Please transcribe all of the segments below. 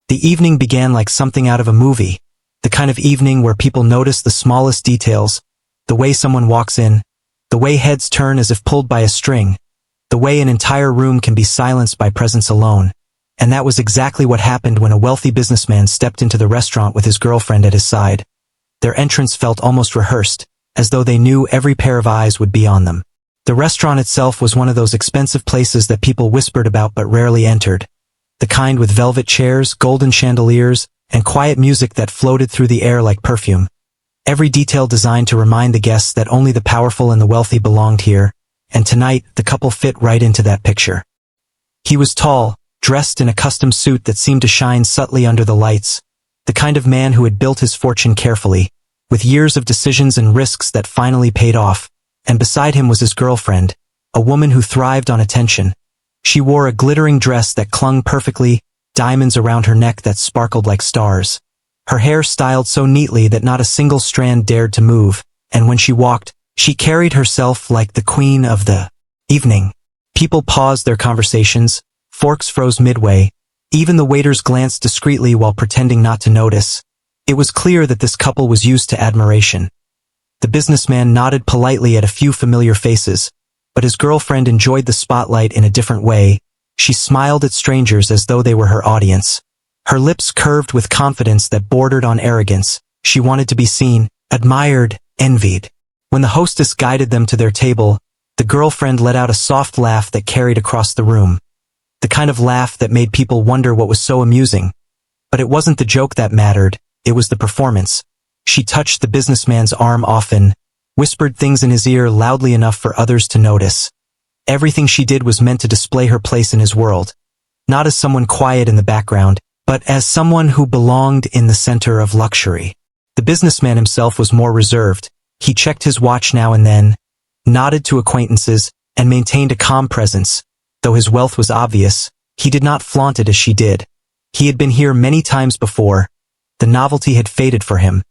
The evening began like something out of a movie, the kind of evening where people notice the smallest details, the way someone walks in, the way heads turn as if pulled by a string, the way an entire room can be silenced by presence alone. And that was exactly what happened when a wealthy businessman stepped into the restaurant with his girlfriend at his side. Their entrance felt almost rehearsed, as though they knew every pair of eyes would be on them. The restaurant itself was one of those expensive places that people whispered about but rarely entered. The kind with velvet chairs, golden chandeliers, and quiet music that floated through the air like perfume. Every detail designed to remind the guests that only the powerful and the wealthy belonged here, and tonight the couple fit right into that picture. He was tall, dressed in a custom suit that seemed to shine subtly under the lights, the kind of man who had built his fortune carefully, with years of decisions and risks that finally paid off, and beside him was his girlfriend, a woman who thrived on attention. She wore a glittering dress that clung perfectly, diamonds around her neck that sparkled like stars. Her hair styled so neatly that not a single strand dared to move, and when she walked, she carried herself like the queen of the evening. People paused their conversations, forks froze midway, even the waiters glanced discreetly while pretending not to notice. It was clear that this couple was used to admiration. The businessman nodded politely at a few familiar faces, but his girlfriend enjoyed the spotlight in a different way. She smiled at strangers as though they were her audience. Her lips curved with confidence that bordered on arrogance. She wanted to be seen, admired, envied. When the hostess guided them to their table, the girlfriend let out a soft laugh that carried across the room. The kind of laugh that made people wonder what was so amusing. But it wasn't the joke that mattered, it was the performance. She touched the businessman's arm often, whispered things in his ear loudly enough for others to notice. Everything she did was meant to display her place in his world. Not as someone quiet in the background, but as someone who belonged in the center of luxury. The businessman himself was more reserved. He checked his watch now and then, nodded to acquaintances, and maintained a calm presence. Though his wealth was obvious, he did not flaunt it as she did. He had been here many times before. The novelty had faded for him.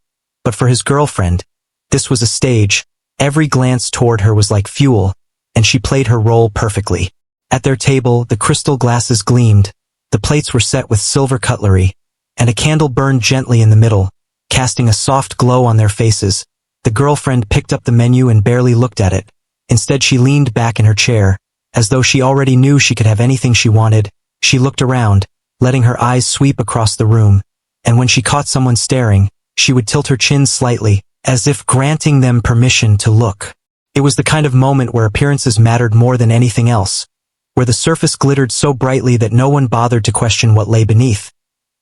But for his girlfriend, this was a stage. Every glance toward her was like fuel, and she played her role perfectly. At their table, the crystal glasses gleamed, the plates were set with silver cutlery, and a candle burned gently in the middle, casting a soft glow on their faces. The girlfriend picked up the menu and barely looked at it. Instead, she leaned back in her chair, as though she already knew she could have anything she wanted. She looked around, letting her eyes sweep across the room, and when she caught someone staring, she would tilt her chin slightly, as if granting them permission to look. It was the kind of moment where appearances mattered more than anything else, where the surface glittered so brightly that no one bothered to question what lay beneath.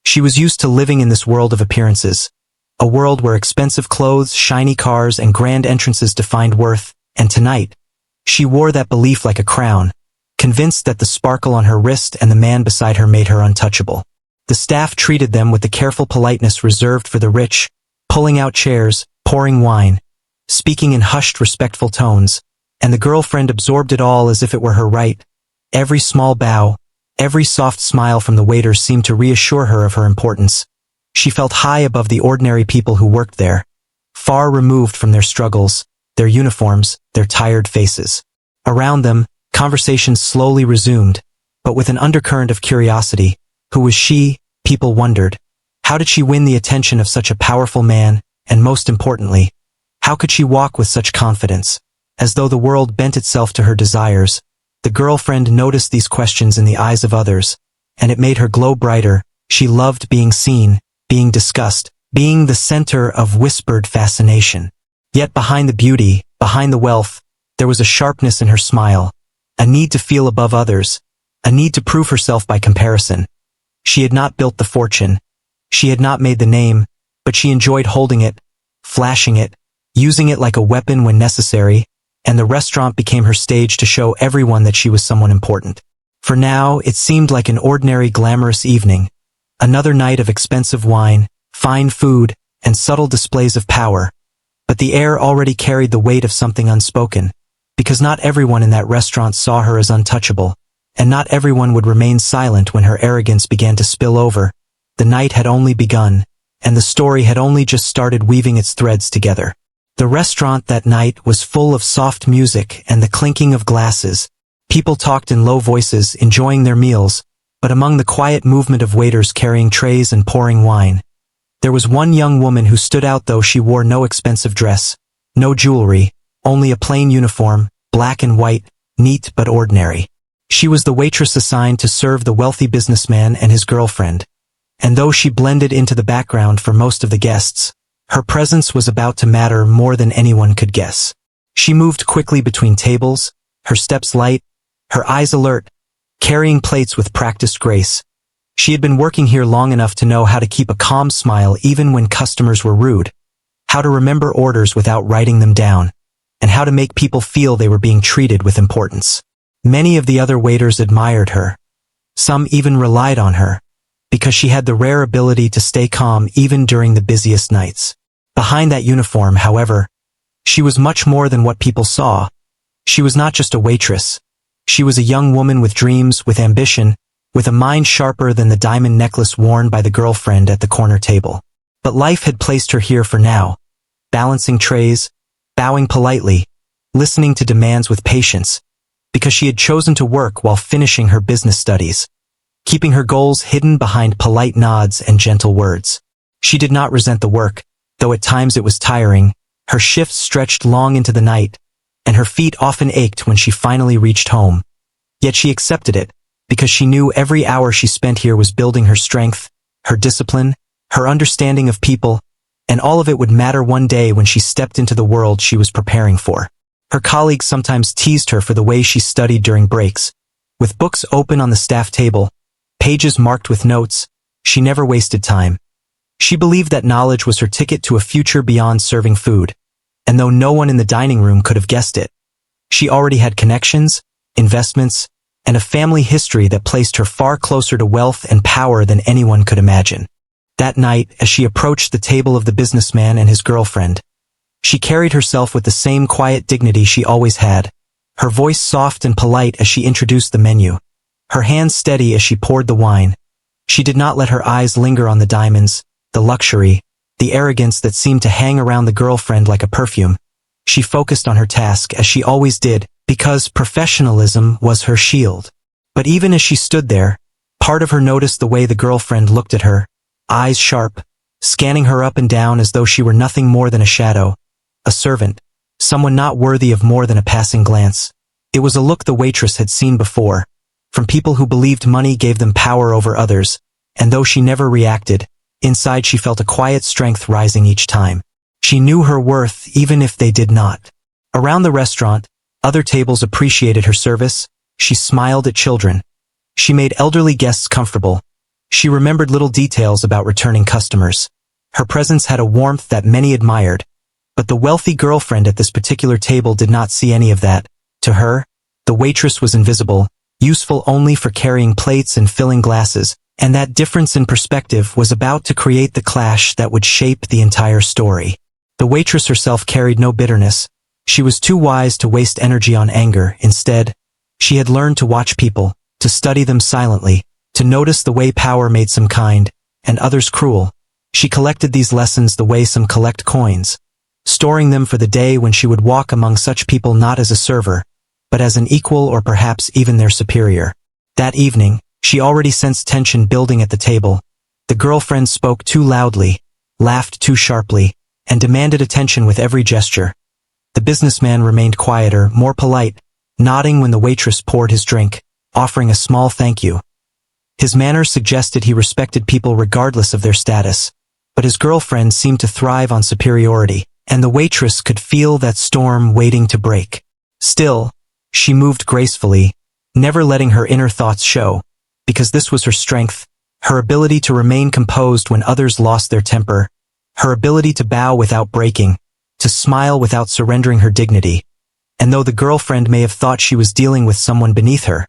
She was used to living in this world of appearances, a world where expensive clothes, shiny cars, and grand entrances defined worth, and tonight, she wore that belief like a crown, convinced that the sparkle on her wrist and the man beside her made her untouchable. The staff treated them with the careful politeness reserved for the rich, pulling out chairs, pouring wine, speaking in hushed, respectful tones, and the girlfriend absorbed it all as if it were her right. Every small bow, every soft smile from the waiters seemed to reassure her of her importance. She felt high above the ordinary people who worked there, far removed from their struggles, their uniforms, their tired faces. Around them, conversations slowly resumed, but with an undercurrent of curiosity. Who was she? People wondered. How did she win the attention of such a powerful man, and most importantly, how could she walk with such confidence, as though the world bent itself to her desires? The girlfriend noticed these questions in the eyes of others, and it made her glow brighter. She loved being seen, being discussed, being the center of whispered fascination. Yet behind the beauty, behind the wealth, there was a sharpness in her smile, a need to feel above others, a need to prove herself by comparison. She had not built the fortune, she had not made the name, but she enjoyed holding it, flashing it, using it like a weapon when necessary, and the restaurant became her stage to show everyone that she was someone important. For now, it seemed like an ordinary glamorous evening, another night of expensive wine, fine food, and subtle displays of power. But the air already carried the weight of something unspoken, because not everyone in that restaurant saw her as untouchable, and not everyone would remain silent when her arrogance began to spill over. The night had only begun, and the story had only just started weaving its threads together. The restaurant that night was full of soft music and the clinking of glasses. People talked in low voices, enjoying their meals, but among the quiet movement of waiters carrying trays and pouring wine, there was one young woman who stood out. Though she wore no expensive dress, no jewelry, only a plain uniform, black and white, neat but ordinary. She was the waitress assigned to serve the wealthy businessman and his girlfriend, and though she blended into the background for most of the guests, her presence was about to matter more than anyone could guess. She moved quickly between tables, her steps light, her eyes alert, carrying plates with practiced grace. She had been working here long enough to know how to keep a calm smile even when customers were rude, how to remember orders without writing them down, and how to make people feel they were being treated with importance. Many of the other waiters admired her. Some even relied on her, because she had the rare ability to stay calm even during the busiest nights. Behind that uniform, however, she was much more than what people saw. She was not just a waitress. She was a young woman with dreams, with ambition, with a mind sharper than the diamond necklace worn by the girlfriend at the corner table. But life had placed her here for now, balancing trays, bowing politely, listening to demands with patience, because she had chosen to work while finishing her business studies, keeping her goals hidden behind polite nods and gentle words. She did not resent the work, though at times it was tiring. Her shifts stretched long into the night, and her feet often ached when she finally reached home. Yet she accepted it, because she knew every hour she spent here was building her strength, her discipline, her understanding of people, and all of it would matter one day when she stepped into the world she was preparing for. Her colleagues sometimes teased her for the way she studied during breaks. With books open on the staff table, pages marked with notes, she never wasted time. She believed that knowledge was her ticket to a future beyond serving food, and though no one in the dining room could have guessed it, she already had connections, investments, and a family history that placed her far closer to wealth and power than anyone could imagine. That night, as she approached the table of the businessman and his girlfriend, she carried herself with the same quiet dignity she always had, her voice soft and polite as she introduced the menu, her hands steady as she poured the wine. She did not let her eyes linger on the diamonds, the luxury, the arrogance that seemed to hang around the girlfriend like a perfume. She focused on her task as she always did, because professionalism was her shield. But even as she stood there, part of her noticed the way the girlfriend looked at her, eyes sharp, scanning her up and down as though she were nothing more than a shadow, a servant, someone not worthy of more than a passing glance. It was a look the waitress had seen before, from people who believed money gave them power over others, and though she never reacted, inside she felt a quiet strength rising each time. She knew her worth even if they did not. Around the restaurant, other tables appreciated her service. She smiled at children. She made elderly guests comfortable. She remembered little details about returning customers. Her presence had a warmth that many admired, but the wealthy girlfriend at this particular table did not see any of that. To her, the waitress was invisible, useful only for carrying plates and filling glasses, and that difference in perspective was about to create the clash that would shape the entire story. The waitress herself carried no bitterness. She was too wise to waste energy on anger. Instead, she had learned to watch people, to study them silently, to notice the way power made some kind, and others cruel. She collected these lessons the way some collect coins, storing them for the day when she would walk among such people not as a server, but as an equal or perhaps even their superior. That evening, she already sensed tension building at the table. The girlfriend spoke too loudly, laughed too sharply, and demanded attention with every gesture. The businessman remained quieter, more polite, nodding when the waitress poured his drink, offering a small thank you. His manner suggested he respected people regardless of their status, but his girlfriend seemed to thrive on superiority, and the waitress could feel that storm waiting to break. Still, she moved gracefully, never letting her inner thoughts show, because this was her strength, her ability to remain composed when others lost their temper, her ability to bow without breaking, to smile without surrendering her dignity. And though the girlfriend may have thought she was dealing with someone beneath her,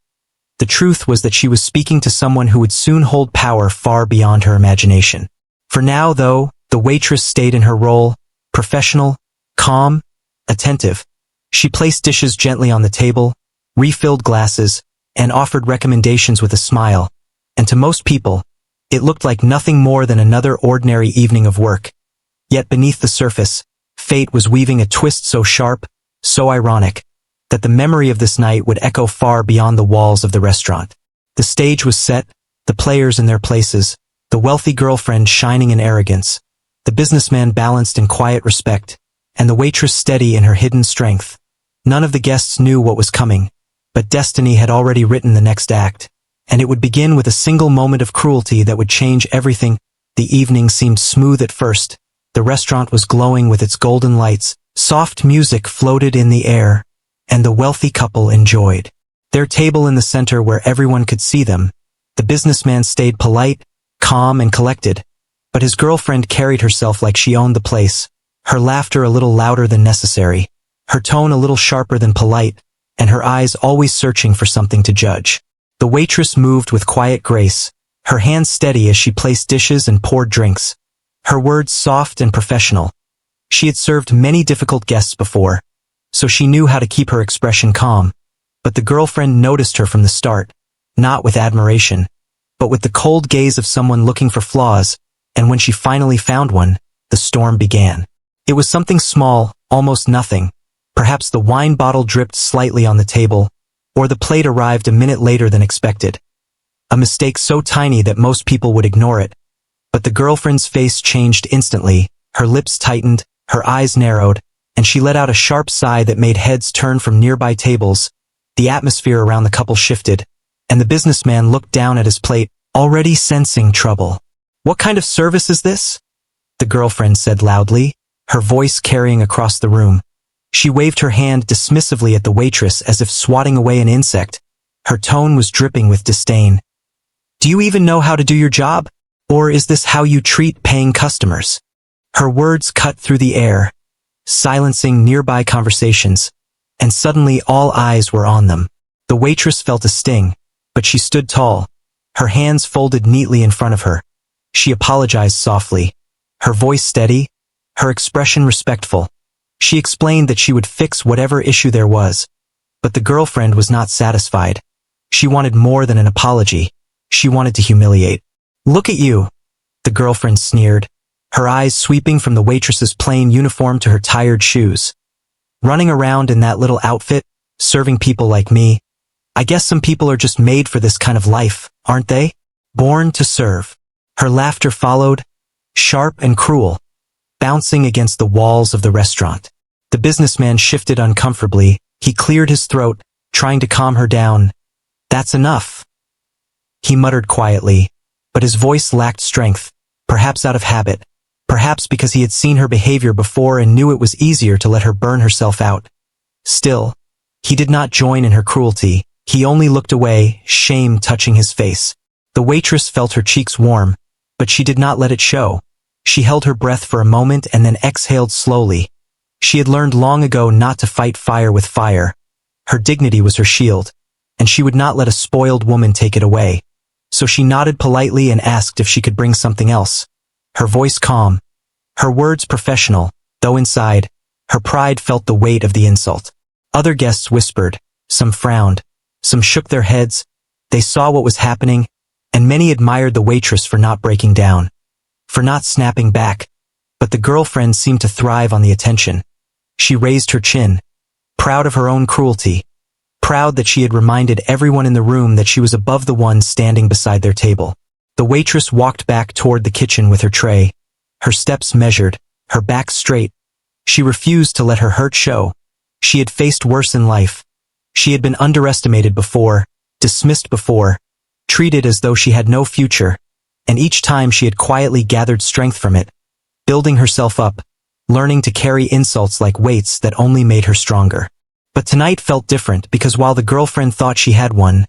the truth was that she was speaking to someone who would soon hold power far beyond her imagination. For now, though, the waitress stayed in her role, professional, calm, attentive. She placed dishes gently on the table, refilled glasses, and offered recommendations with a smile, and to most people, it looked like nothing more than another ordinary evening of work. Yet beneath the surface, fate was weaving a twist so sharp, so ironic, that the memory of this night would echo far beyond the walls of the restaurant. The stage was set, the players in their places, the wealthy girlfriend shining in arrogance, the businessman balanced in quiet respect, and the waitress steady in her hidden strength. None of the guests knew what was coming, but destiny had already written the next act, and it would begin with a single moment of cruelty that would change everything. The evening seemed smooth at first. The restaurant was glowing with its golden lights, soft music floated in the air, and the wealthy couple enjoyed their table in the center where everyone could see them. The businessman stayed polite, calm, and collected, but his girlfriend carried herself like she owned the place, her laughter a little louder than necessary, her tone a little sharper than polite, and her eyes always searching for something to judge. The waitress moved with quiet grace, her hands steady as she placed dishes and poured drinks, her words soft and professional. She had served many difficult guests before, so she knew how to keep her expression calm. But the girlfriend noticed her from the start, not with admiration, but with the cold gaze of someone looking for flaws, and when she finally found one, the storm began. It was something small, almost nothing. Perhaps the wine bottle dripped slightly on the table, or the plate arrived a minute later than expected. A mistake so tiny that most people would ignore it. But the girlfriend's face changed instantly, her lips tightened, her eyes narrowed, and she let out a sharp sigh that made heads turn from nearby tables. The atmosphere around the couple shifted, and the businessman looked down at his plate, already sensing trouble. "What kind of service is this?" the girlfriend said loudly, her voice carrying across the room. She waved her hand dismissively at the waitress as if swatting away an insect. Her tone was dripping with disdain. "Do you even know how to do your job? Or is this how you treat paying customers?" Her words cut through the air, silencing nearby conversations, and suddenly all eyes were on them. The waitress felt a sting, but she stood tall, her hands folded neatly in front of her. She apologized softly, her voice steady, her expression respectful. She explained that she would fix whatever issue there was. But the girlfriend was not satisfied. She wanted more than an apology. She wanted to humiliate. "Look at you," the girlfriend sneered, her eyes sweeping from the waitress's plain uniform to her tired shoes. "Running around in that little outfit, serving people like me. I guess some people are just made for this kind of life, aren't they? Born to serve." Her laughter followed, sharp and cruel, bouncing against the walls of the restaurant. The businessman shifted uncomfortably. He cleared his throat, trying to calm her down. "That's enough," he muttered quietly, but his voice lacked strength, perhaps out of habit, perhaps because he had seen her behavior before and knew it was easier to let her burn herself out. Still, he did not join in her cruelty. He only looked away, shame touching his face. The waitress felt her cheeks warm, but she did not let it show. She held her breath for a moment and then exhaled slowly. She had learned long ago not to fight fire with fire. Her dignity was her shield, and she would not let a spoiled woman take it away. So she nodded politely and asked if she could bring something else. Her voice calm, her words professional, though inside, her pride felt the weight of the insult. Other guests whispered, some frowned, some shook their heads. They saw what was happening, and many admired the waitress for not breaking down, for not snapping back. But the girlfriend seemed to thrive on the attention. She raised her chin, proud of her own cruelty, proud that she had reminded everyone in the room that she was above the one standing beside their table. The waitress walked back toward the kitchen with her tray, her steps measured, her back straight. She refused to let her hurt show. She had faced worse in life. She had been underestimated before, dismissed before, treated as though she had no future, and each time she had quietly gathered strength from it, building herself up, learning to carry insults like weights that only made her stronger. But tonight felt different because while the girlfriend thought she had one,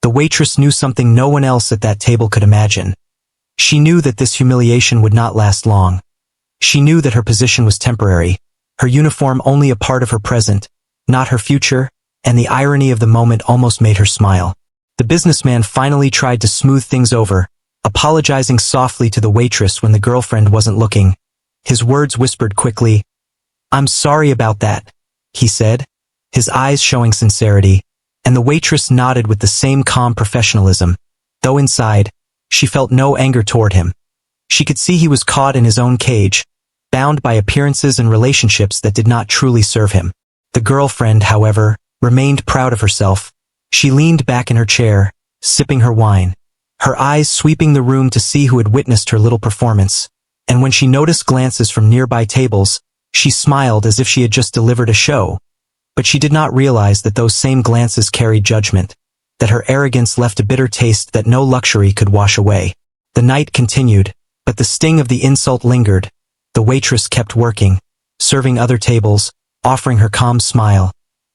the waitress knew something no one else at that table could imagine. She knew that this humiliation would not last long. She knew that her position was temporary, her uniform only a part of her present, not her future, and the irony of the moment almost made her smile. The businessman finally tried to smooth things over, apologizing softly to the waitress when the girlfriend wasn't looking. His words whispered quickly. "I'm sorry about that," he said, his eyes showing sincerity, and the waitress nodded with the same calm professionalism, though inside, she felt no anger toward him. She could see he was caught in his own cage, bound by appearances and relationships that did not truly serve him. The girlfriend, however, remained proud of herself. She leaned back in her chair, sipping her wine. her eyes sweeping the room to see who had witnessed her little performance. And when she noticed glances from nearby tables, she smiled as if she had just delivered a show. But she did not realize that those same glances carried judgment, that her arrogance left a bitter taste that no luxury could wash away. The night continued, but the sting of the insult lingered. The waitress kept working, serving other tables, offering her calm smile.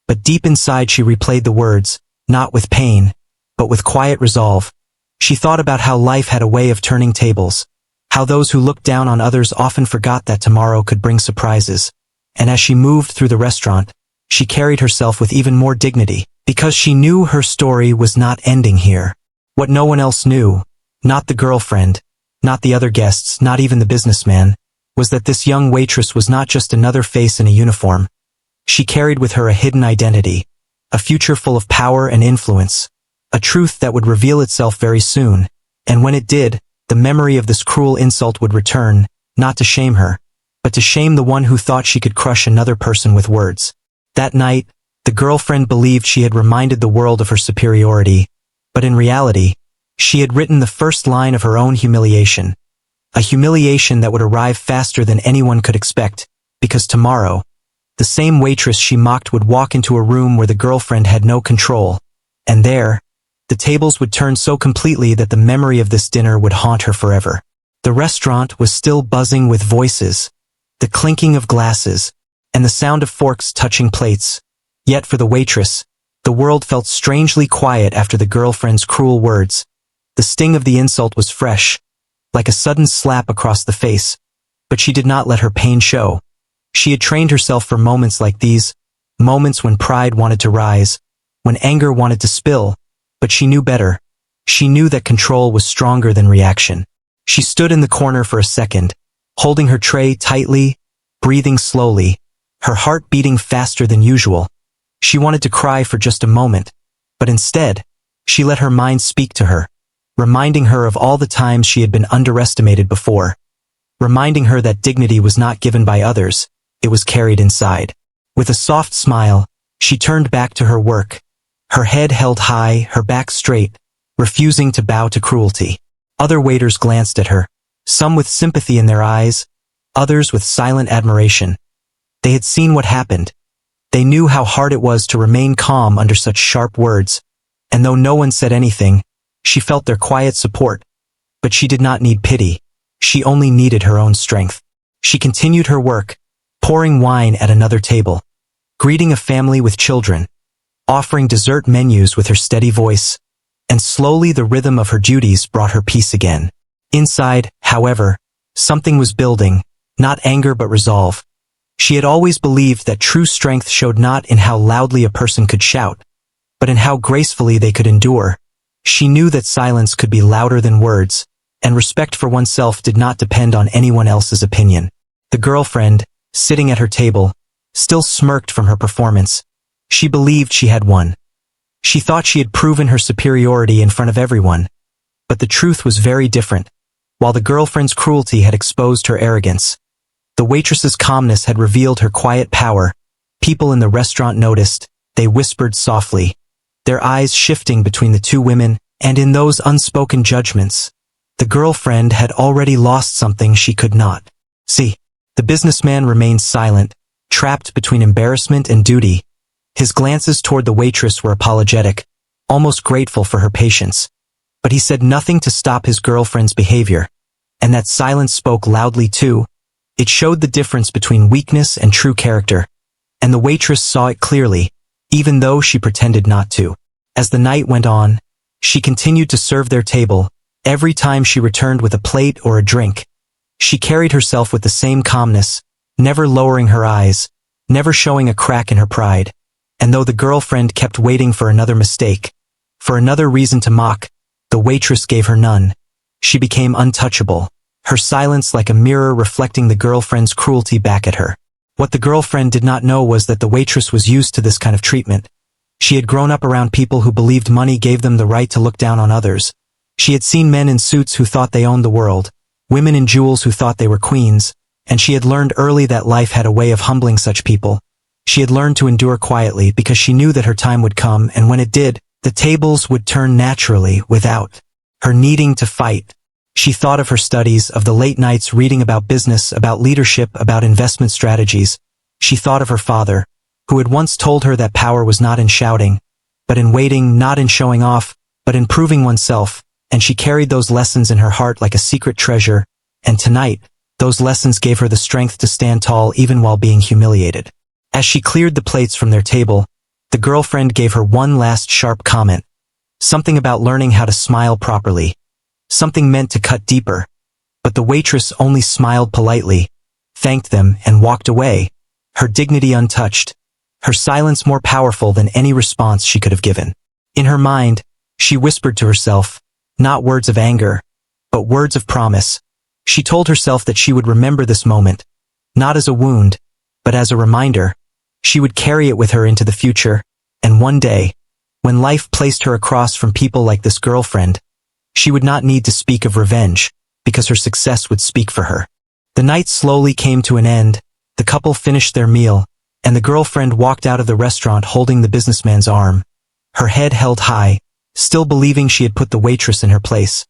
But deep inside she replayed the words, not with pain, but with quiet resolve. She thought about how life had a way of turning tables, how those who looked down on others often forgot that tomorrow could bring surprises. And as she moved through the restaurant, she carried herself with even more dignity, because she knew her story was not ending here. What no one else knew, not the girlfriend, not the other guests, not even the businessman, was that this young waitress was not just another face in a uniform. She carried with her a hidden identity, a future full of power and influence, a truth that would reveal itself very soon, and when it did, the memory of this cruel insult would return, not to shame her, but to shame the one who thought she could crush another person with words. That night, the girlfriend believed she had reminded the world of her superiority, but in reality, she had written the first line of her own humiliation. A humiliation that would arrive faster than anyone could expect, because tomorrow, the same waitress she mocked would walk into a room where the girlfriend had no control, and there, the tables would turn so completely that the memory of this dinner would haunt her forever. The restaurant was still buzzing with voices, the clinking of glasses, and the sound of forks touching plates. Yet for the waitress, the world felt strangely quiet after the girlfriend's cruel words. The sting of the insult was fresh, like a sudden slap across the face, but she did not let her pain show. She had trained herself for moments like these, moments when pride wanted to rise, when anger wanted to spill, but she knew better. She knew that control was stronger than reaction. She stood in the corner for a second, holding her tray tightly, breathing slowly, her heart beating faster than usual. She wanted to cry for just a moment, but instead, she let her mind speak to her, reminding her of all the times she had been underestimated before, reminding her that dignity was not given by others, it was carried inside. With a soft smile, she turned back to her work, her head held high, her back straight, refusing to bow to cruelty. Other waiters glanced at her, some with sympathy in their eyes, others with silent admiration. They had seen what happened. They knew how hard it was to remain calm under such sharp words, and though no one said anything, she felt their quiet support. But she did not need pity. She only needed her own strength. She continued her work, pouring wine at another table, greeting a family with children, offering dessert menus with her steady voice, and slowly the rhythm of her duties brought her peace again. Inside, however, something was building, not anger but resolve. She had always believed that true strength showed not in how loudly a person could shout, but in how gracefully they could endure. She knew that silence could be louder than words, and respect for oneself did not depend on anyone else's opinion. The girlfriend, sitting at her table, still smirked from her performance. She believed she had won. She thought she had proven her superiority in front of everyone. But the truth was very different. While the girlfriend's cruelty had exposed her arrogance, the waitress's calmness had revealed her quiet power. People in the restaurant noticed. They whispered softly, their eyes shifting between the two women, and in those unspoken judgments, the girlfriend had already lost something she could not see. The businessman remained silent, trapped between embarrassment and duty. His glances toward the waitress were apologetic, almost grateful for her patience. But he said nothing to stop his girlfriend's behavior, and that silence spoke loudly too. It showed the difference between weakness and true character, and the waitress saw it clearly, even though she pretended not to. As the night went on, she continued to serve their table. Every time she returned with a plate or a drink, she carried herself with the same calmness, never lowering her eyes, never showing a crack in her pride. And though the girlfriend kept waiting for another mistake, for another reason to mock, the waitress gave her none. She became untouchable, her silence like a mirror reflecting the girlfriend's cruelty back at her. What the girlfriend did not know was that the waitress was used to this kind of treatment. She had grown up around people who believed money gave them the right to look down on others. She had seen men in suits who thought they owned the world, women in jewels who thought they were queens, and she had learned early that life had a way of humbling such people. She had learned to endure quietly because she knew that her time would come, and when it did, the tables would turn naturally without her needing to fight. She thought of her studies, of the late nights reading about business, about leadership, about investment strategies. She thought of her father, who had once told her that power was not in shouting, but in waiting, not in showing off, but in proving oneself, and she carried those lessons in her heart like a secret treasure, and tonight, those lessons gave her the strength to stand tall even while being humiliated. As she cleared the plates from their table, the girlfriend gave her one last sharp comment. Something about learning how to smile properly. Something meant to cut deeper. But the waitress only smiled politely, thanked them, and walked away, her dignity untouched, her silence more powerful than any response she could have given. In her mind, she whispered to herself, not words of anger, but words of promise. She told herself that she would remember this moment, not as a wound, but as a reminder. She would carry it with her into the future, and one day, when life placed her across from people like this girlfriend, she would not need to speak of revenge, because her success would speak for her. The night slowly came to an end, the couple finished their meal, and the girlfriend walked out of the restaurant holding the businessman's arm, her head held high, still believing she had put the waitress in her place.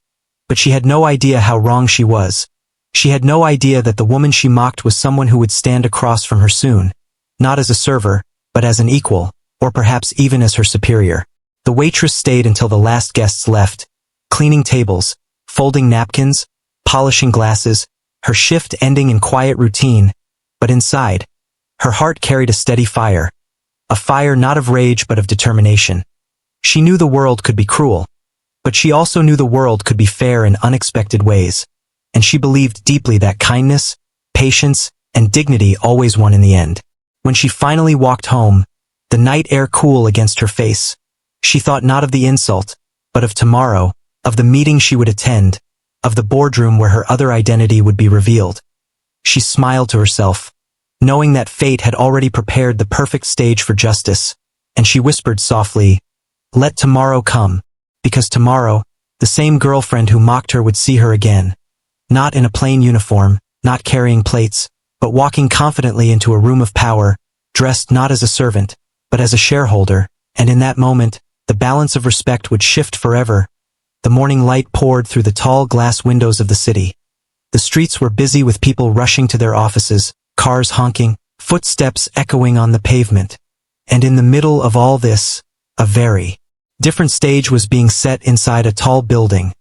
But she had no idea how wrong she was. She had no idea that the woman she mocked was someone who would stand across from her soon, not as a server, but as an equal, or perhaps even as her superior. The waitress stayed until the last guests left, cleaning tables, folding napkins, polishing glasses, her shift ending in quiet routine, but inside, her heart carried a steady fire, a fire not of rage but of determination. She knew the world could be cruel, but she also knew the world could be fair in unexpected ways, and she believed deeply that kindness, patience, and dignity always won in the end. When she finally walked home, the night air cool against her face, she thought not of the insult, but of tomorrow, of the meeting she would attend, of the boardroom where her other identity would be revealed. She smiled to herself, knowing that fate had already prepared the perfect stage for justice, and she whispered softly, "Let tomorrow come," because tomorrow, the same girlfriend who mocked her would see her again, not in a plain uniform, not carrying plates, but walking confidently into a room of power, dressed not as a servant, but as a shareholder, and in that moment, the balance of respect would shift forever. The morning light poured through the tall glass windows of the city. The streets were busy with people rushing to their offices, cars honking, footsteps echoing on the pavement. And in the middle of all this, a very different stage was being set inside a tall building,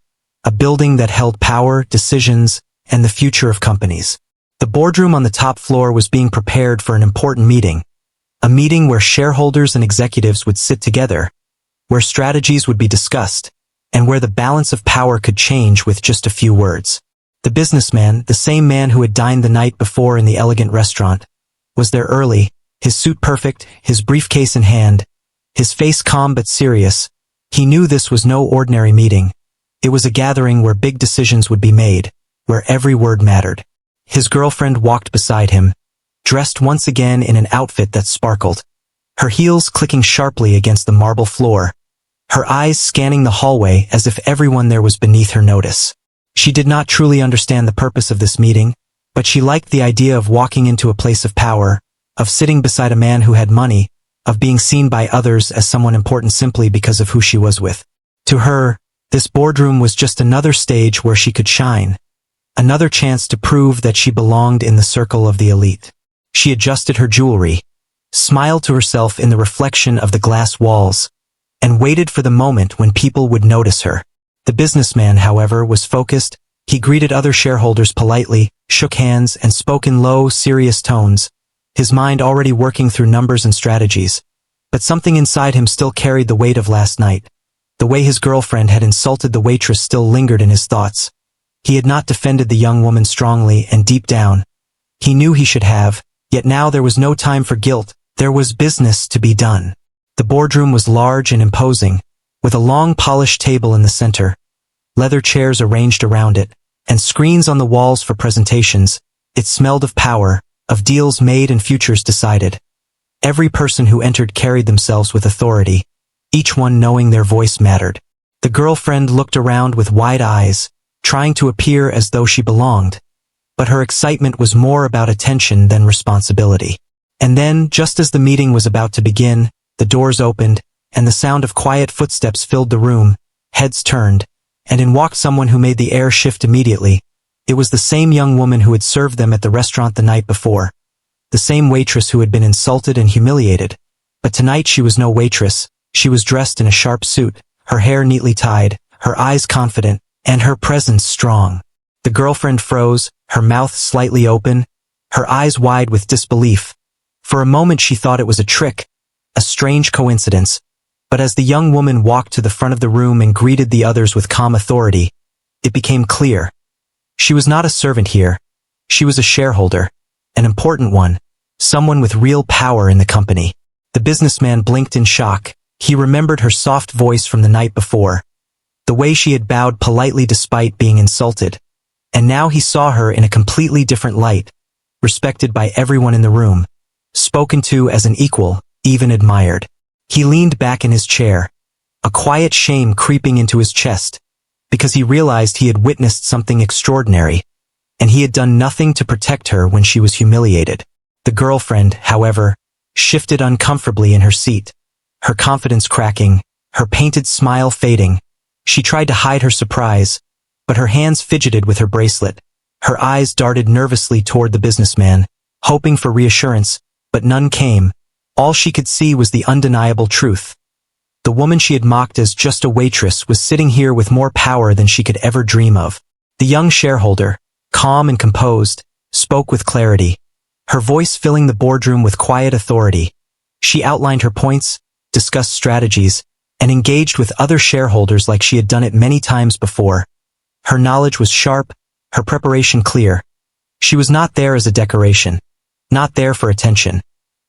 a building that held power, decisions, and the future of companies. The boardroom on the top floor was being prepared for an important meeting, a meeting where shareholders and executives would sit together, where strategies would be discussed, and where the balance of power could change with just a few words. The businessman, the same man who had dined the night before in the elegant restaurant, was there early, his suit perfect, his briefcase in hand, his face calm but serious. He knew this was no ordinary meeting. It was a gathering where big decisions would be made, where every word mattered. His girlfriend walked beside him, dressed once again in an outfit that sparkled, her heels clicking sharply against the marble floor, her eyes scanning the hallway as if everyone there was beneath her notice. She did not truly understand the purpose of this meeting, but she liked the idea of walking into a place of power, of sitting beside a man who had money, of being seen by others as someone important simply because of who she was with. To her, this boardroom was just another stage where she could shine, another chance to prove that she belonged in the circle of the elite. She adjusted her jewelry, smiled to herself in the reflection of the glass walls, and waited for the moment when people would notice her. The businessman, however, was focused. He greeted other shareholders politely, shook hands, and spoke in low, serious tones, his mind already working through numbers and strategies. But something inside him still carried the weight of last night. The way his girlfriend had insulted the waitress still lingered in his thoughts. He had not defended the young woman strongly, and deep down, he knew he should have, yet now there was no time for guilt. There was business to be done. The boardroom was large and imposing, with a long polished table in the center, leather chairs arranged around it, and screens on the walls for presentations. It smelled of power, of deals made and futures decided. Every person who entered carried themselves with authority, each one knowing their voice mattered. The girlfriend looked around with wide eyes, trying to appear as though she belonged, but her excitement was more about attention than responsibility. And then, just as the meeting was about to begin, the doors opened, and the sound of quiet footsteps filled the room, heads turned, and in walked someone who made the air shift immediately. It was the same young woman who had served them at the restaurant the night before. The same waitress who had been insulted and humiliated. But tonight she was no waitress. She was dressed in a sharp suit, her hair neatly tied, her eyes confident, and her presence strong. The girlfriend froze, her mouth slightly open, her eyes wide with disbelief. For a moment she thought it was a trick, a strange coincidence. But as the young woman walked to the front of the room and greeted the others with calm authority, it became clear. She was not a servant here. She was a shareholder, an important one, someone with real power in the company. The businessman blinked in shock. He remembered her soft voice from the night before, the way she had bowed politely despite being insulted. And now he saw her in a completely different light, respected by everyone in the room, spoken to as an equal, even admired. He leaned back in his chair, a quiet shame creeping into his chest, because he realized he had witnessed something extraordinary, and he had done nothing to protect her when she was humiliated. The girlfriend, however, shifted uncomfortably in her seat, her confidence cracking, her painted smile fading. She tried to hide her surprise, but her hands fidgeted with her bracelet. Her eyes darted nervously toward the businessman, hoping for reassurance, but none came. All she could see was the undeniable truth. The woman she had mocked as just a waitress was sitting here with more power than she could ever dream of. The young shareholder, calm and composed, spoke with clarity, her voice filling the boardroom with quiet authority. She outlined her points, discussed strategies, and engaged with other shareholders like she had done it many times before. Her knowledge was sharp, her preparation clear. She was not there as a decoration, not there for attention.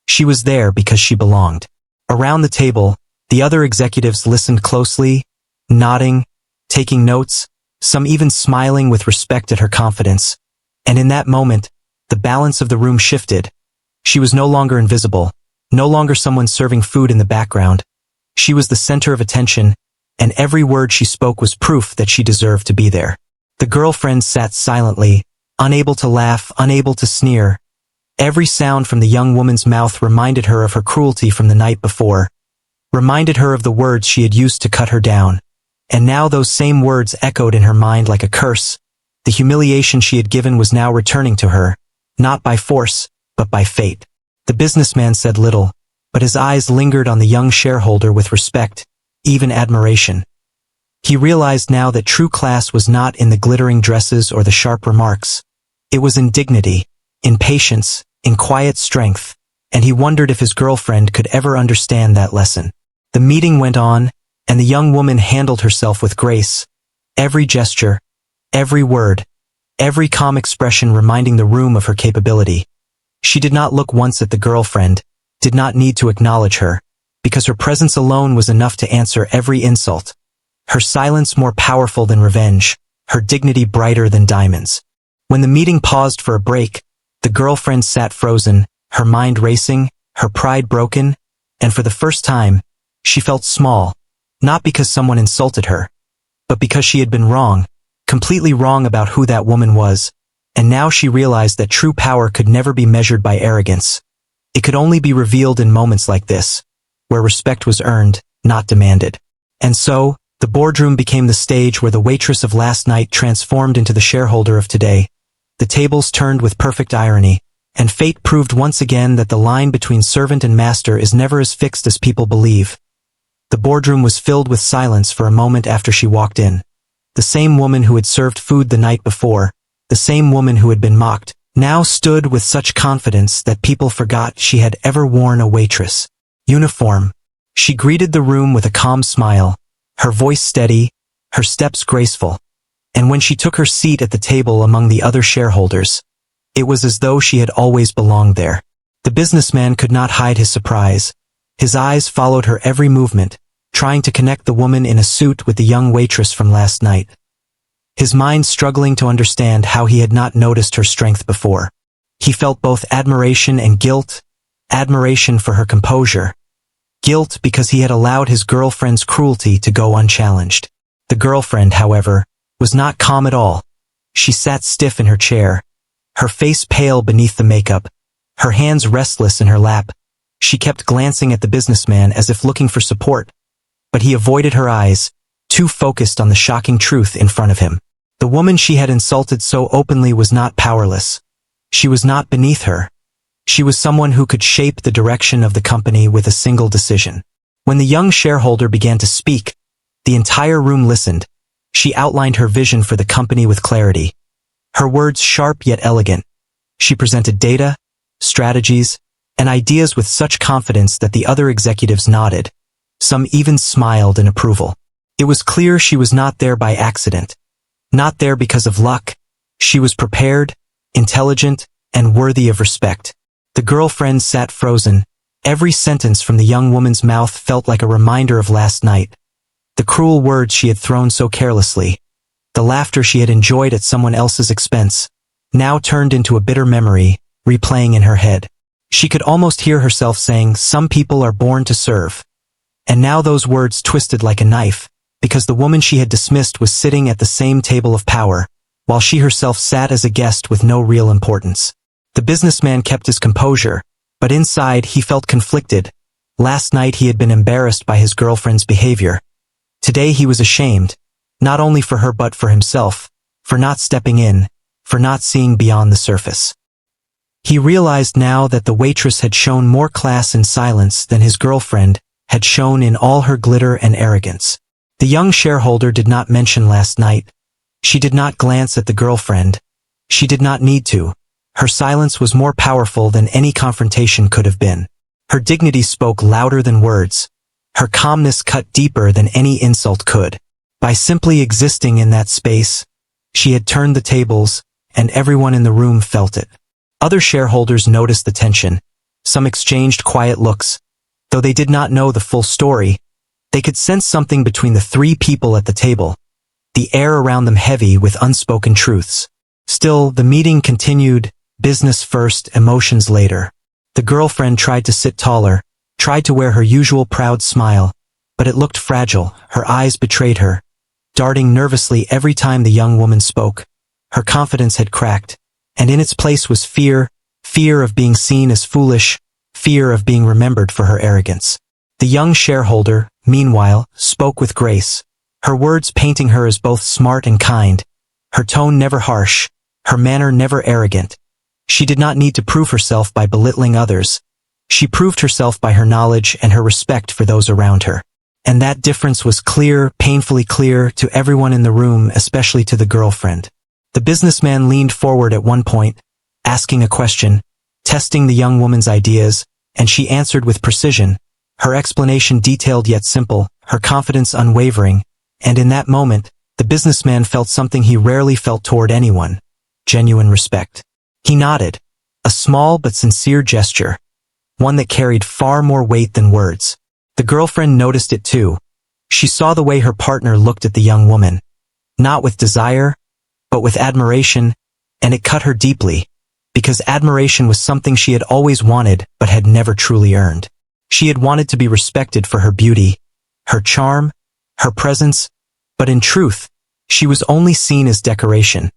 She was there because she belonged. Around the table, the other executives listened closely, nodding, taking notes, some even smiling with respect at her confidence. And in that moment, the balance of the room shifted. She was no longer invisible, no longer someone serving food in the background. She was the center of attention, and every word she spoke was proof that she deserved to be there. The girlfriend sat silently, unable to laugh, unable to sneer. Every sound from the young woman's mouth reminded her of her cruelty from the night before, reminded her of the words she had used to cut her down. And now those same words echoed in her mind like a curse. The humiliation she had given was now returning to her, not by force, but by fate. The businessman said little, but his eyes lingered on the young shareholder with respect, even admiration. He realized now that true class was not in the glittering dresses or the sharp remarks. It was in dignity, in patience, in quiet strength, and he wondered if his girlfriend could ever understand that lesson. The meeting went on, and the young woman handled herself with grace. Every gesture, every word, every calm expression reminding the room of her capability. She did not look once at the girlfriend, did not need to acknowledge her, because her presence alone was enough to answer every insult. Her silence more powerful than revenge, her dignity brighter than diamonds. When the meeting paused for a break, the girlfriend sat frozen, her mind racing, her pride broken, and for the first time, she felt small, not because someone insulted her, but because she had been wrong, completely wrong about who that woman was, and now she realized that true power could never be measured by arrogance. It could only be revealed in moments like this, where respect was earned, not demanded. And so, the boardroom became the stage where the waitress of last night transformed into the shareholder of today. The tables turned with perfect irony, and fate proved once again that the line between servant and master is never as fixed as people believe. The boardroom was filled with silence for a moment after she walked in. The same woman who had served food the night before, the same woman who had been mocked, now stood with such confidence that people forgot she had ever worn a waitress uniform. She greeted the room with a calm smile, her voice steady, her steps graceful. And when she took her seat at the table among the other shareholders, it was as though she had always belonged there. The businessman could not hide his surprise. His eyes followed her every movement, trying to connect the woman in a suit with the young waitress from last night. His mind struggling to understand how he had not noticed her strength before. He felt both admiration and guilt, admiration for her composure, guilt because he had allowed his girlfriend's cruelty to go unchallenged. The girlfriend, however, was not calm at all. She sat stiff in her chair, her face pale beneath the makeup, her hands restless in her lap. She kept glancing at the businessman as if looking for support, but he avoided her eyes, too focused on the shocking truth in front of him. The woman she had insulted so openly was not powerless. She was not beneath her. She was someone who could shape the direction of the company with a single decision. When the young shareholder began to speak, the entire room listened. She outlined her vision for the company with clarity. Her words sharp yet elegant. She presented data, strategies, and ideas with such confidence that the other executives nodded. Some even smiled in approval. It was clear she was not there by accident. Not there because of luck. She was prepared, intelligent, and worthy of respect. The girlfriend sat frozen. Every sentence from the young woman's mouth felt like a reminder of last night. The cruel words she had thrown so carelessly, the laughter she had enjoyed at someone else's expense, now turned into a bitter memory, replaying in her head. She could almost hear herself saying, "Some people are born to serve." And now those words twisted like a knife, because the woman she had dismissed was sitting at the same table of power, while she herself sat as a guest with no real importance. The businessman kept his composure, but inside he felt conflicted. Last night he had been embarrassed by his girlfriend's behavior. Today he was ashamed, not only for her but for himself, for not stepping in, for not seeing beyond the surface. He realized now that the waitress had shown more class in silence than his girlfriend had shown in all her glitter and arrogance. The young shareholder did not mention last night. She did not glance at the girlfriend. She did not need to. Her silence was more powerful than any confrontation could have been. Her dignity spoke louder than words. Her calmness cut deeper than any insult could. By simply existing in that space, she had turned the tables, and everyone in the room felt it. Other shareholders noticed the tension. Some exchanged quiet looks. Though they did not know the full story, they could sense something between the three people at the table, the air around them heavy with unspoken truths. Still, the meeting continued, business first, emotions later. The girlfriend tried to sit taller, tried to wear her usual proud smile, but it looked fragile. Her eyes betrayed her, darting nervously every time the young woman spoke. Her confidence had cracked, and in its place was fear, fear of being seen as foolish, fear of being remembered for her arrogance. The young shareholder, meanwhile, spoke with grace, her words painting her as both smart and kind, her tone never harsh, her manner never arrogant. She did not need to prove herself by belittling others. She proved herself by her knowledge and her respect for those around her. And that difference was clear, painfully clear, to everyone in the room, especially to the girlfriend. The businessman leaned forward at one point, asking a question, testing the young woman's ideas, and she answered with precision, her explanation detailed yet simple, her confidence unwavering, and in that moment, the businessman felt something he rarely felt toward anyone: genuine respect. He nodded, a small but sincere gesture, one that carried far more weight than words. The girlfriend noticed it too. She saw the way her partner looked at the young woman, not with desire, but with admiration, and it cut her deeply, because admiration was something she had always wanted but had never truly earned. She had wanted to be respected for her beauty, her charm, her presence, but in truth, she was only seen as decoration,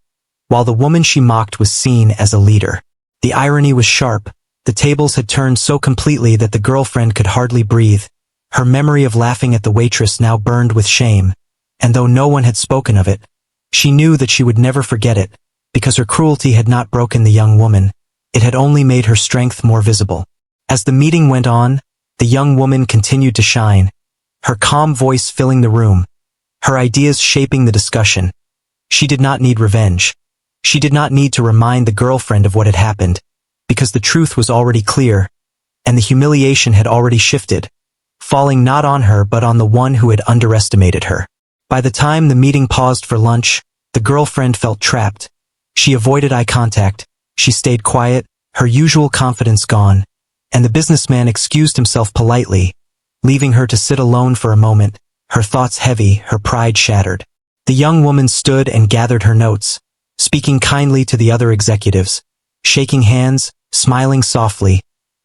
while the woman she mocked was seen as a leader. The irony was sharp. The tables had turned so completely that the girlfriend could hardly breathe. Her memory of laughing at the waitress now burned with shame, and though no one had spoken of it, she knew that she would never forget it, because her cruelty had not broken the young woman, it had only made her strength more visible. As the meeting went on, the young woman continued to shine, her calm voice filling the room, her ideas shaping the discussion. She did not need revenge. She did not need to remind the girlfriend of what had happened, because the truth was already clear, and the humiliation had already shifted, falling not on her but on the one who had underestimated her. By the time the meeting paused for lunch, the girlfriend felt trapped. She avoided eye contact, she stayed quiet, her usual confidence gone, and the businessman excused himself politely, leaving her to sit alone for a moment, her thoughts heavy, her pride shattered. The young woman stood and gathered her notes, speaking kindly to the other executives, shaking hands, smiling softly.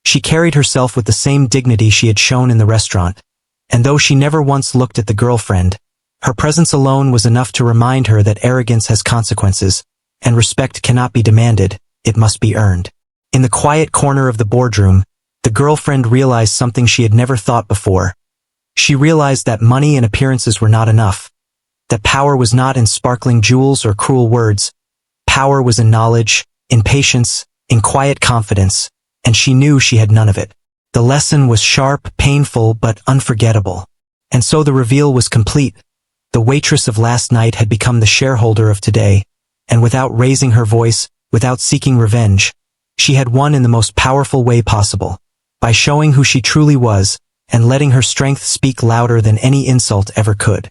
She carried herself with the same dignity she had shown in the restaurant, and though she never once looked at the girlfriend, her presence alone was enough to remind her that arrogance has consequences, and respect cannot be demanded, it must be earned. In the quiet corner of the boardroom, the girlfriend realized something she had never thought before. She realized that money and appearances were not enough. that power was not in sparkling jewels or cruel words. Power was in knowledge, in patience, in quiet confidence, and she knew she had none of it. The lesson was sharp, painful, but unforgettable. And so the reveal was complete. The waitress of last night had become the shareholder of today, and without raising her voice, without seeking revenge, she had won in the most powerful way possible, by showing who she truly was, and letting her strength speak louder than any insult ever could.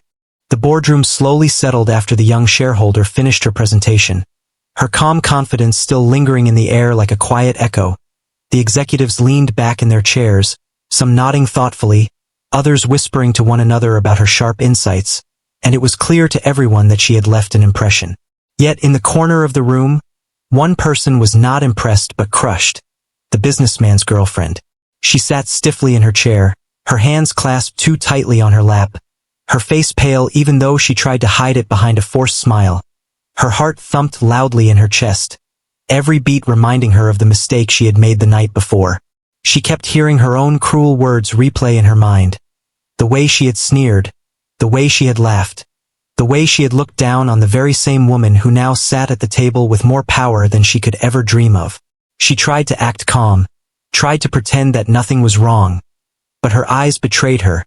The boardroom slowly settled after the young shareholder finished her presentation, her calm confidence still lingering in the air like a quiet echo. The executives leaned back in their chairs, some nodding thoughtfully, others whispering to one another about her sharp insights, and it was clear to everyone that she had left an impression. Yet in the corner of the room, one person was not impressed but crushed, the businessman's girlfriend. She sat stiffly in her chair, her hands clasped too tightly on her lap, her face pale even though she tried to hide it behind a forced smile. Her heart thumped loudly in her chest, every beat reminding her of the mistake she had made the night before. She kept hearing her own cruel words replay in her mind. The way she had sneered, the way she had laughed, the way she had looked down on the very same woman who now sat at the table with more power than she could ever dream of. She tried to act calm, tried to pretend that nothing was wrong, but her eyes betrayed her.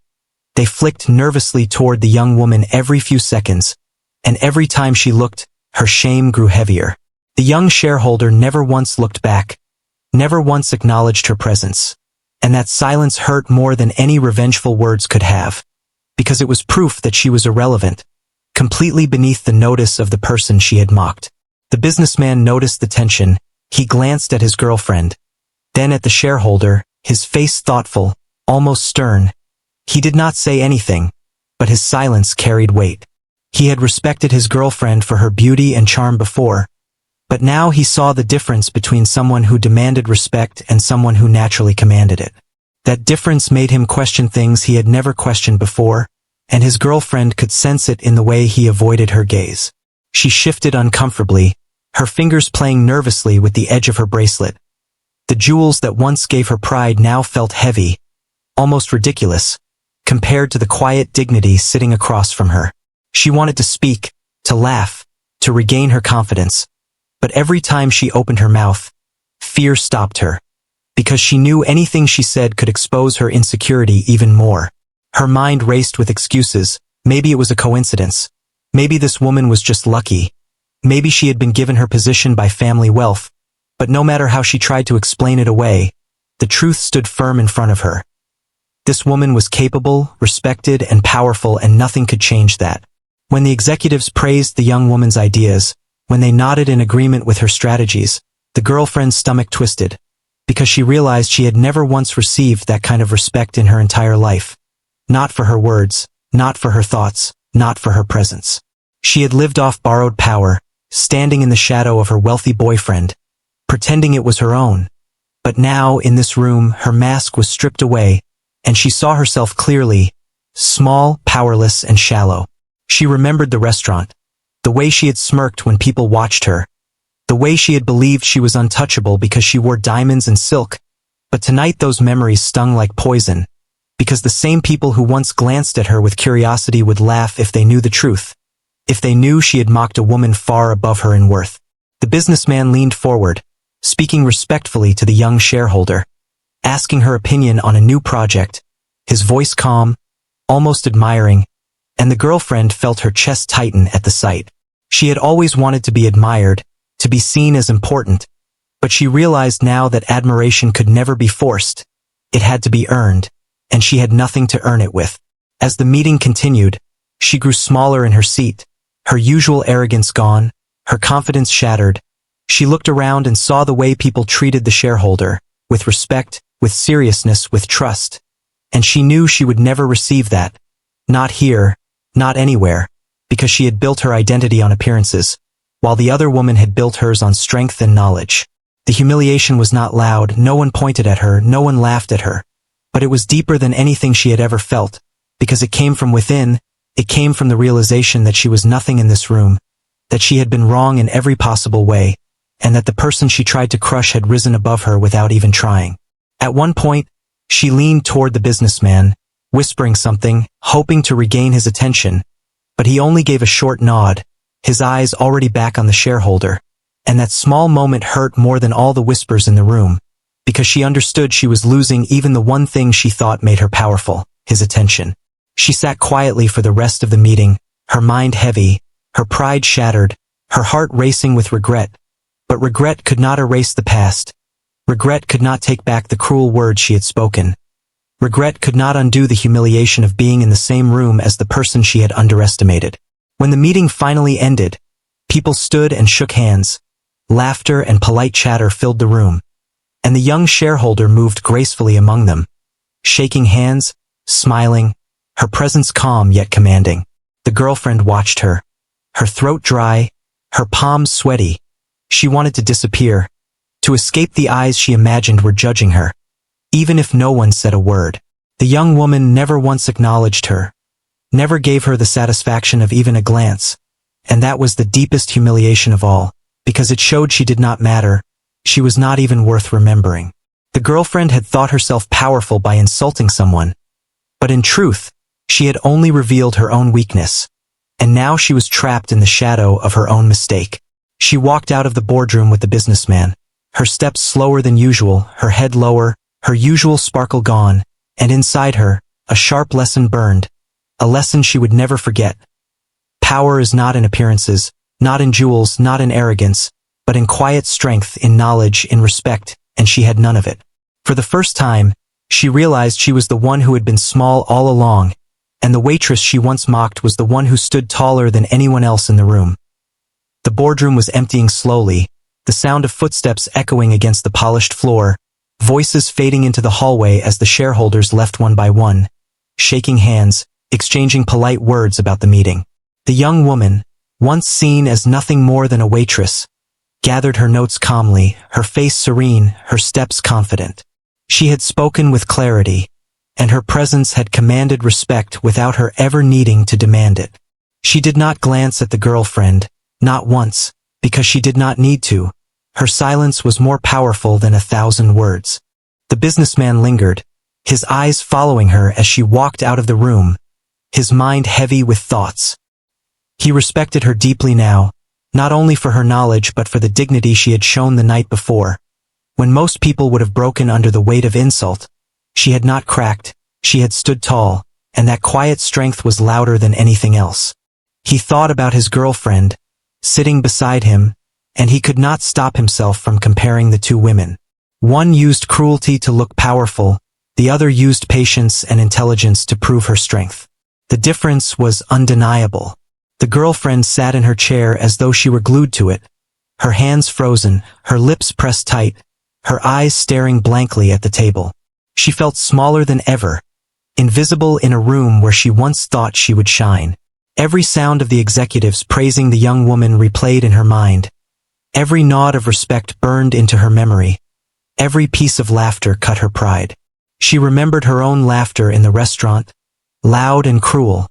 They flicked nervously toward the young woman every few seconds, and every time she looked, her shame grew heavier. The young shareholder never once looked back, never once acknowledged her presence, and that silence hurt more than any revengeful words could have, because it was proof that she was irrelevant, completely beneath the notice of the person she had mocked. The businessman noticed the tension. He glanced at his girlfriend, then at the shareholder, his face thoughtful, almost stern. He did not say anything, but his silence carried weight. He had respected his girlfriend for her beauty and charm before, but now he saw the difference between someone who demanded respect and someone who naturally commanded it. That difference made him question things he had never questioned before, and his girlfriend could sense it in the way he avoided her gaze. She shifted uncomfortably, her fingers playing nervously with the edge of her bracelet. The jewels that once gave her pride now felt heavy, almost ridiculous, compared to the quiet dignity sitting across from her. She wanted to speak, to laugh, to regain her confidence, but every time she opened her mouth, fear stopped her, because she knew anything she said could expose her insecurity even more. Her mind raced with excuses. Maybe it was a coincidence. Maybe this woman was just lucky. Maybe she had been given her position by family wealth, but no matter how she tried to explain it away, the truth stood firm in front of her. This woman was capable, respected, and powerful, and nothing could change that. When the executives praised the young woman's ideas, when they nodded in agreement with her strategies, the girlfriend's stomach twisted, because she realized she had never once received that kind of respect in her entire life. Not for her words, not for her thoughts, not for her presence. She had lived off borrowed power, standing in the shadow of her wealthy boyfriend, pretending it was her own. But now, in this room, her mask was stripped away, and she saw herself clearly, small, powerless, and shallow. She remembered the restaurant, the way she had smirked when people watched her, the way she had believed she was untouchable because she wore diamonds and silk. But tonight those memories stung like poison, because the same people who once glanced at her with curiosity would laugh if they knew the truth, if they knew she had mocked a woman far above her in worth. The businessman leaned forward, speaking respectfully to the young shareholder, asking her opinion on a new project, his voice calm, almost admiring, and the girlfriend felt her chest tighten at the sight. She had always wanted to be admired, to be seen as important, but she realized now that admiration could never be forced. It had to be earned, and she had nothing to earn it with. As the meeting continued, she grew smaller in her seat, her usual arrogance gone, her confidence shattered. She looked around and saw the way people treated the shareholder, with respect, with seriousness, with trust. And she knew she would never receive that. Not here, not anywhere, because she had built her identity on appearances, while the other woman had built hers on strength and knowledge. The humiliation was not loud, no one pointed at her, no one laughed at her. But it was deeper than anything she had ever felt, because it came from within. It came from the realization that she was nothing in this room, that she had been wrong in every possible way, and that the person she tried to crush had risen above her without even trying. At one point, she leaned toward the businessman, whispering something, hoping to regain his attention, but he only gave a short nod, his eyes already back on the shareholder. And that small moment hurt more than all the whispers in the room, because she understood she was losing even the one thing she thought made her powerful, his attention. She sat quietly for the rest of the meeting, her mind heavy, her pride shattered, her heart racing with regret. But regret could not erase the past. Regret could not take back the cruel words she had spoken. Regret could not undo the humiliation of being in the same room as the person she had underestimated. When the meeting finally ended, people stood and shook hands. Laughter and polite chatter filled the room, and the young shareholder moved gracefully among them, shaking hands, smiling, her presence calm yet commanding. The girlfriend watched her, her throat dry, her palms sweaty. She wanted to disappear, to escape the eyes she imagined were judging her, even if no one said a word. The young woman never once acknowledged her, never gave her the satisfaction of even a glance, and that was the deepest humiliation of all. Because it showed she did not matter, she was not even worth remembering. The girlfriend had thought herself powerful by insulting someone, but in truth, she had only revealed her own weakness, and now she was trapped in the shadow of her own mistake. She walked out of the boardroom with the businessman, her steps slower than usual, her head lower, her usual sparkle gone, and inside her, a sharp lesson burned, a lesson she would never forget. Power is not in appearances, not in jewels, not in arrogance, but in quiet strength, in knowledge, in respect, and she had none of it. For the first time, she realized she was the one who had been small all along, and the waitress she once mocked was the one who stood taller than anyone else in the room. The boardroom was emptying slowly, the sound of footsteps echoing against the polished floor, voices fading into the hallway as the shareholders left one by one, shaking hands, exchanging polite words about the meeting. The young woman, once seen as nothing more than a waitress, gathered her notes calmly, her face serene, her steps confident. She had spoken with clarity, and her presence had commanded respect without her ever needing to demand it. She did not glance at the girlfriend, not once, because she did not need to. Her silence was more powerful than 1,000 words. The businessman lingered, his eyes following her as she walked out of the room, his mind heavy with thoughts. He respected her deeply now, not only for her knowledge but for the dignity she had shown the night before. When most people would have broken under the weight of insult, she had not cracked, she had stood tall, and that quiet strength was louder than anything else. He thought about his girlfriend, sitting beside him, and he could not stop himself from comparing the two women. One used cruelty to look powerful, the other used patience and intelligence to prove her strength. The difference was undeniable. The girlfriend sat in her chair as though she were glued to it, her hands frozen, her lips pressed tight, her eyes staring blankly at the table. She felt smaller than ever, invisible in a room where she once thought she would shine. Every sound of the executives praising the young woman replayed in her mind. Every nod of respect burned into her memory. Every piece of laughter cut her pride. She remembered her own laughter in the restaurant, loud and cruel,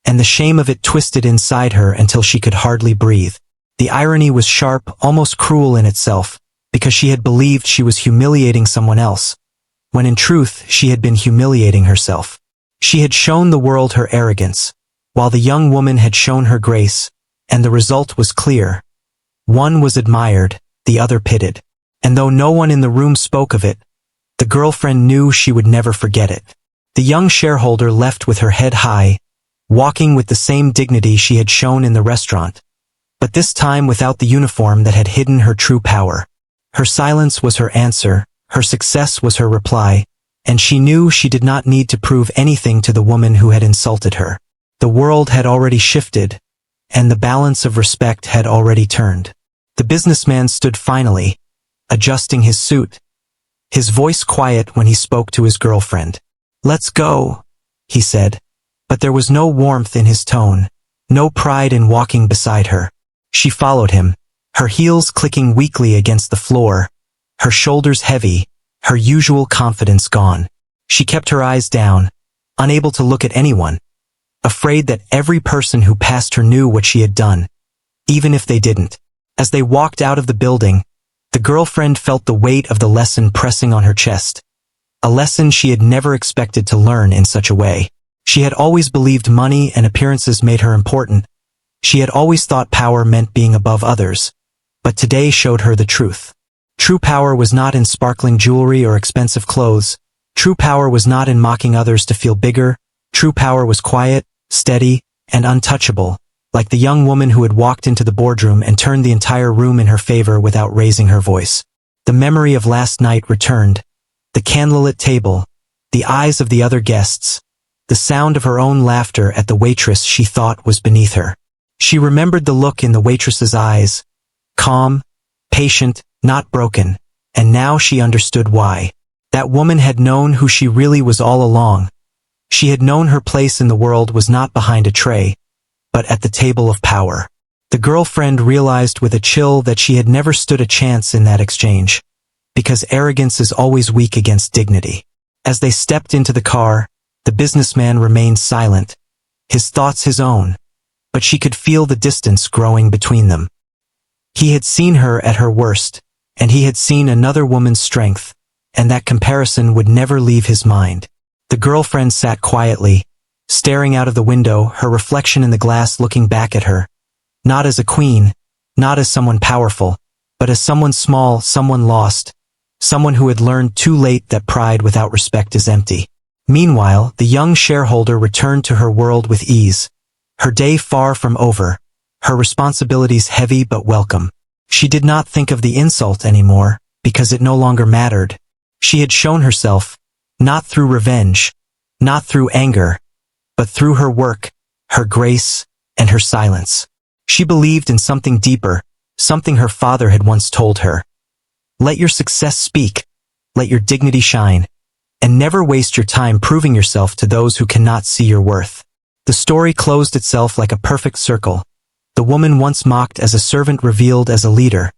and the shame of it twisted inside her until she could hardly breathe. The irony was sharp, almost cruel in itself, because she had believed she was humiliating someone else, when in truth she had been humiliating herself. She had shown the world her arrogance, while the young woman had shown her grace, and the result was clear. One was admired, the other pitied. And though no one in the room spoke of it, the girlfriend knew she would never forget it. The young shareholder left with her head high, walking with the same dignity she had shown in the restaurant, but this time without the uniform that had hidden her true power. Her silence was her answer, her success was her reply, and she knew she did not need to prove anything to the woman who had insulted her. The world had already shifted, and the balance of respect had already turned. The businessman stood finally, adjusting his suit, his voice quiet when he spoke to his girlfriend. "Let's go," he said, but there was no warmth in his tone, no pride in walking beside her. She followed him, her heels clicking weakly against the floor, her shoulders heavy, her usual confidence gone. She kept her eyes down, unable to look at anyone, afraid that every person who passed her knew what she had done, even if they didn't. As they walked out of the building, the girlfriend felt the weight of the lesson pressing on her chest, a lesson she had never expected to learn in such a way. She had always believed money and appearances made her important. She had always thought power meant being above others. But today showed her the truth. True power was not in sparkling jewelry or expensive clothes. True power was not in mocking others to feel bigger. True power was quiet, steady, and untouchable, like the young woman who had walked into the boardroom and turned the entire room in her favor without raising her voice. The memory of last night returned. The candlelit table, the eyes of the other guests, the sound of her own laughter at the waitress she thought was beneath her. She remembered the look in the waitress's eyes, calm, patient, not broken, and now she understood why. That woman had known who she really was all along. She had known her place in the world was not behind a tray, but at the table of power. The girlfriend realized with a chill that she had never stood a chance in that exchange, because arrogance is always weak against dignity. As they stepped into the car, the businessman remained silent, his thoughts his own, but she could feel the distance growing between them. He had seen her at her worst, and he had seen another woman's strength, and that comparison would never leave his mind. The girlfriend sat quietly, staring out of the window, her reflection in the glass looking back at her, not as a queen, not as someone powerful, but as someone small, someone lost, someone who had learned too late that pride without respect is empty. Meanwhile, the young shareholder returned to her world with ease, her day far from over, her responsibilities heavy but welcome. She did not think of the insult anymore, because it no longer mattered. She had shown herself, not through revenge, not through anger, but through her work, her grace, and her silence. She believed in something deeper, something her father had once told her. Let your success speak, let your dignity shine, and never waste your time proving yourself to those who cannot see your worth. The story closed itself like a perfect circle. The woman once mocked as a servant revealed as a leader,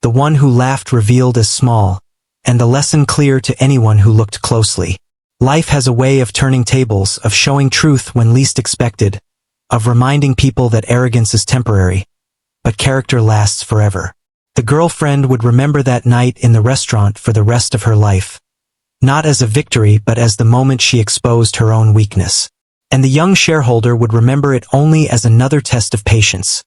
the one who laughed revealed as small, and the lesson clear to anyone who looked closely. Life has a way of turning tables, of showing truth when least expected, of reminding people that arrogance is temporary, but character lasts forever. The girlfriend would remember that night in the restaurant for the rest of her life, not as a victory but as the moment she exposed her own weakness. And the young shareholder would remember it only as another test of patience,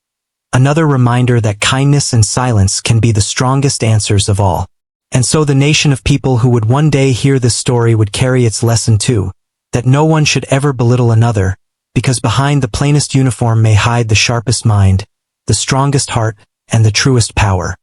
another reminder that kindness and silence can be the strongest answers of all. And so the nation of people who would one day hear this story would carry its lesson too, that no one should ever belittle another, because behind the plainest uniform may hide the sharpest mind, the strongest heart, and the truest power.